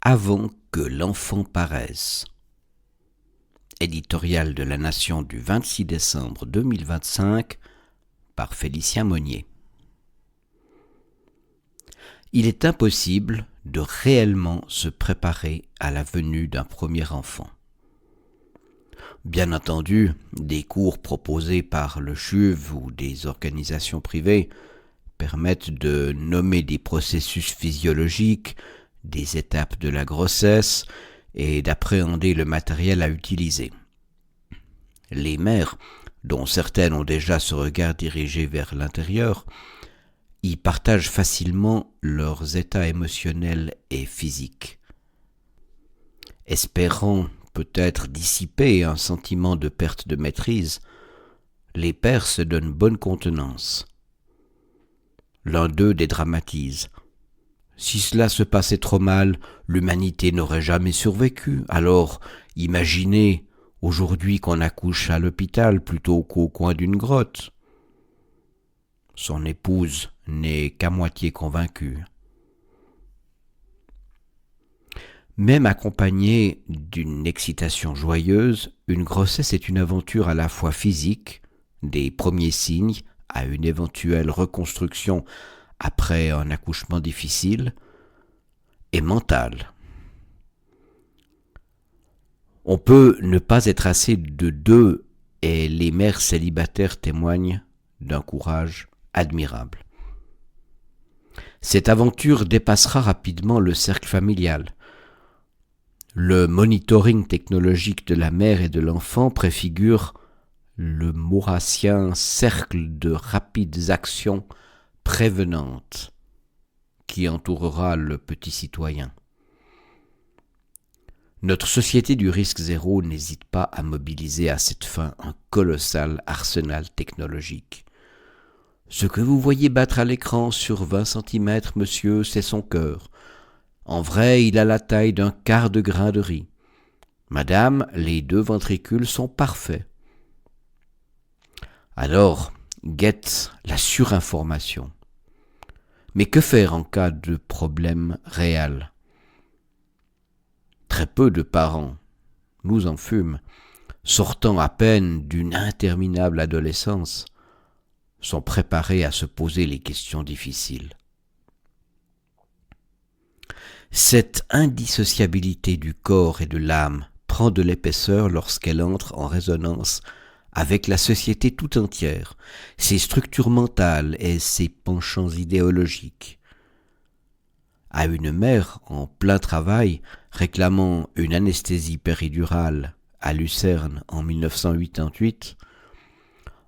avant que l'enfant paraisse. Éditorial de La Nation du 26 décembre 2025 par Félicien Monnier. Il est impossible de réellement se préparer à la venue d'un premier enfant. Bien entendu, des cours proposés par le CHUV ou des organisations privées permettent de nommer des processus physiologiques, des étapes de la grossesse et d'appréhender le matériel à utiliser. Les mères, dont certaines ont déjà ce regard dirigé vers l'intérieur, y partagent facilement leurs états émotionnels et physiques. Espérant peut-être dissiper un sentiment de perte de maîtrise, les pères se donnent bonne contenance. L'un d'eux dédramatise. Si cela se passait trop mal, l'humanité n'aurait jamais survécu. Alors, imaginez aujourd'hui qu'on accouche à l'hôpital plutôt qu'au coin d'une grotte. Son épouse n'est qu'à moitié convaincue. Même accompagnée d'une excitation joyeuse, une grossesse est une aventure à la fois physique, des premiers signes à une éventuelle reconstruction après un accouchement difficile, et mentale. On peut ne pas être assez de deux et les mères célibataires témoignent d'un courage admirable. Cette aventure dépassera rapidement le cercle familial. Le monitoring technologique de la mère et de l'enfant préfigure le maurassien cercle de rapides actions prévenantes qui entourera le petit citoyen. Notre société du risque zéro n'hésite pas à mobiliser à cette fin un colossal arsenal technologique. Ce que vous voyez battre à l'écran sur 20 cm, monsieur, c'est son cœur. En vrai, il a la taille d'un quart de grain de riz. Madame, les 2 ventricules sont parfaits. Alors, guette la surinformation. Mais que faire en cas de problème réel ? Très peu de parents, nous en fûmes, sortant à peine d'une interminable adolescence, sont préparés à se poser les questions difficiles. Cette indissociabilité du corps et de l'âme prend de l'épaisseur lorsqu'elle entre en résonance avec la société tout entière, ses structures mentales et ses penchants idéologiques. À une mère en plein travail réclamant une anesthésie péridurale à Lucerne en 1988,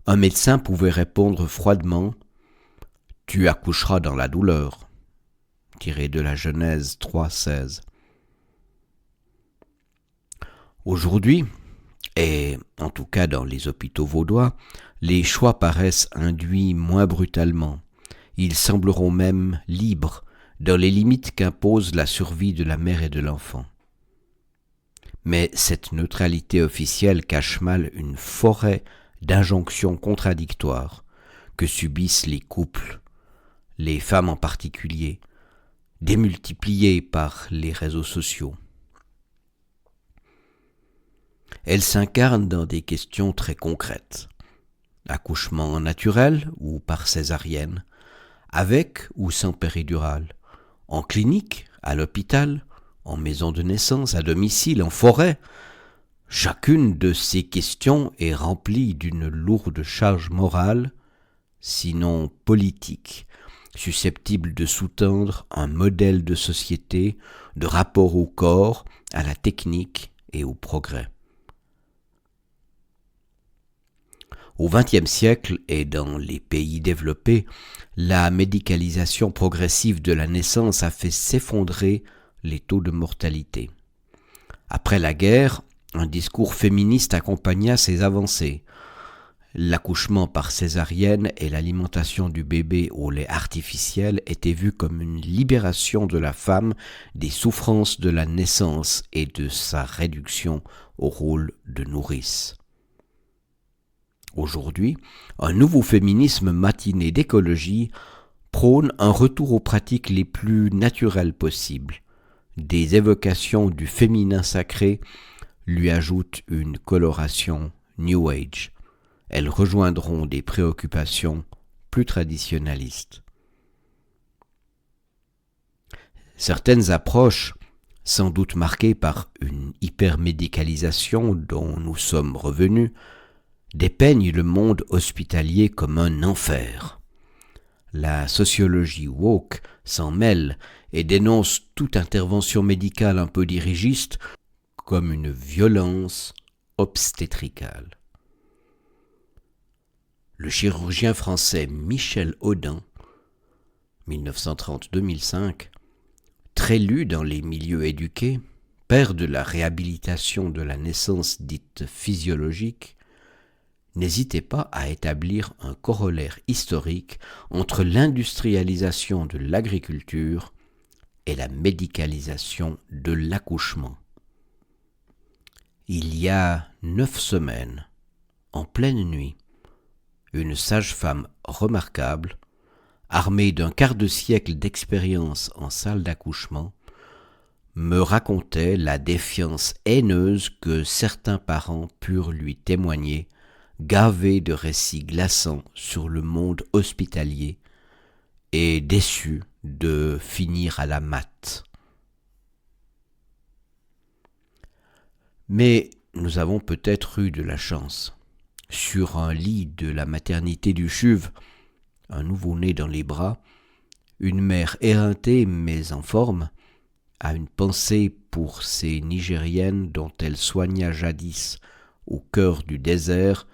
un médecin pouvait répondre froidement « Tu accoucheras dans la douleur », tiré de la Genèse 3,16. Aujourd'hui, et en tout cas dans les hôpitaux vaudois, les choix paraissent induits moins brutalement. Ils sembleront même libres, dans les limites qu'impose la survie de la mère et de l'enfant. Mais cette neutralité officielle cache mal une forêt d'injonctions contradictoires que subissent les couples, les femmes en particulier, démultipliées par les réseaux sociaux. Elle s'incarne dans des questions très concrètes. Accouchement naturel ou par césarienne, avec ou sans péridurale, en clinique, à l'hôpital, en maison de naissance, à domicile, en forêt. Chacune de ces questions est remplie d'une lourde charge morale, sinon politique, susceptible de sous-tendre un modèle de société, de rapport au corps, à la technique et au progrès. Au XXe siècle et dans les pays développés, la médicalisation progressive de la naissance a fait s'effondrer les taux de mortalité. Après la guerre, un discours féministe accompagna ces avancées. L'accouchement par césarienne et l'alimentation du bébé au lait artificiel étaient vus comme une libération de la femme des souffrances de la naissance et de sa réduction au rôle de nourrice. Aujourd'hui, un nouveau féminisme matiné d'écologie prône un retour aux pratiques les plus naturelles possibles, des évocations du féminin sacré lui ajoutent une coloration New Age. Elles rejoindront des préoccupations plus traditionnalistes. Certaines approches, sans doute marquées par une hypermédicalisation dont nous sommes revenus, dépeignent le monde hospitalier comme un enfer. La sociologie woke s'en mêle et dénonce toute intervention médicale un peu dirigiste comme une violence obstétricale. Le chirurgien français Michel Audin, 1930-2005, très lu dans les milieux éduqués, père de la réhabilitation de la naissance dite physiologique, n'hésitait pas à établir un corollaire historique entre l'industrialisation de l'agriculture et la médicalisation de l'accouchement. Il y a 9 semaines, en pleine nuit, une sage-femme remarquable, armée d'un quart de siècle d'expérience en salle d'accouchement, me racontait la défiance haineuse que certains parents purent lui témoigner, gavés de récits glaçants sur le monde hospitalier et déçus de finir à la matte. Mais nous avons peut-être eu de la chance. Sur un lit de la maternité du CHUV, un nouveau-né dans les bras, une mère éreintée mais en forme, a une pensée pour ces Nigériennes dont elle soigna jadis au cœur du désert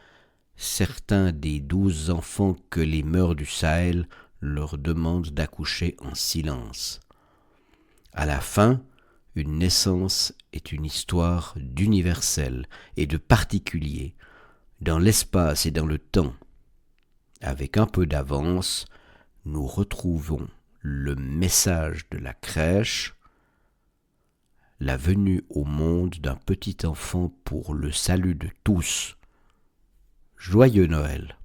certains des 12 enfants que les mœurs du Sahel leur demandent d'accoucher en silence. À la fin, une naissance est une histoire d'universel et de particulier, dans l'espace et dans le temps. Avec un peu d'avance, nous retrouvons le message de la crèche, la venue au monde d'un petit enfant pour le salut de tous. Joyeux Noël!